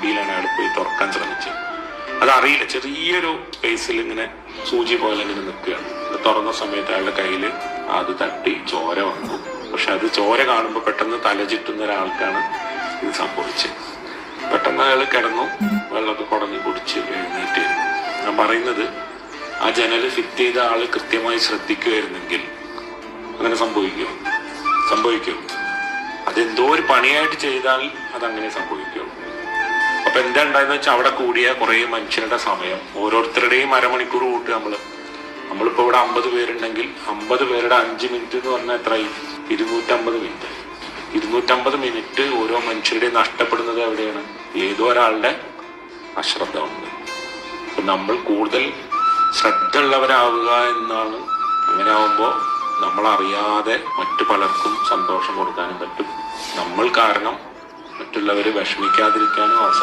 രീതിയിലാണ് അയാൾ പോയി തുറക്കാൻ ശ്രമിച്ചത്. അതറിയില്ല, ചെറിയൊരു സ്പേസിൽ ഇങ്ങനെ സൂചി പോലെ ഇങ്ങനെ നിൽക്കുകയാണ്. അത് തുറന്ന സമയത്ത് അയാളുടെ കയ്യിൽ അത് തട്ടി ചോര വന്നു. പക്ഷെ അത് ചോര കാണുമ്പോൾ പെട്ടെന്ന് തല ചുറ്റുന്ന ഒരാൾക്കാണ് ഇത് സംഭവിച്ചത്. പെട്ടെന്ന് അയാൾ കിടന്നു, വെള്ളമൊക്കെ കുടഞ്ഞു കുടിച്ച് എഴുന്നേറ്റ്. ഞാൻ പറയുന്നത്, ആ ജനല് ഫിറ്റ് ചെയ്ത ആള് കൃത്യമായി ശ്രദ്ധിക്കുമായിരുന്നെങ്കിൽ അങ്ങനെ സംഭവിക്കും. അതെന്തോ ഒരു പണിയായിട്ട് ചെയ്താൽ അതങ്ങനെ സംഭവിക്കും. അപ്പൊ എന്താ ഉണ്ടായെന്ന് വെച്ചാൽ അവിടെ കൂടിയ കുറെ മനുഷ്യരുടെ സമയം, ഓരോരുത്തരുടെയും അരമണിക്കൂർ കൂട്ടി നമ്മളിപ്പോ ഇവിടെ 50 പേരുണ്ടെങ്കിൽ 50 പേരുടെ 5 മിനിറ്റ് എന്ന് പറഞ്ഞാൽ എത്രയായി? 250 മിനിറ്റ്. 250 മിനിറ്റ് ഓരോ മനുഷ്യരുടെയും നഷ്ടപ്പെടുന്നത് എവിടെയാണ്? ഏതോ ഒരാളുടെ അശ്രദ്ധ ഉണ്ട്. അപ്പൊ നമ്മൾ കൂടുതൽ ശ്രദ്ധ ഉള്ളവരാവുക എന്നാണ്. അങ്ങനെ ആവുമ്പോൾ നമ്മളറിയാതെ മറ്റു പലർക്കും സന്തോഷം കൊടുക്കാനും പറ്റും. നമ്മൾ കാരണം മറ്റുള്ളവർ വിഷമിക്കാതിരിക്കാനും അവസരം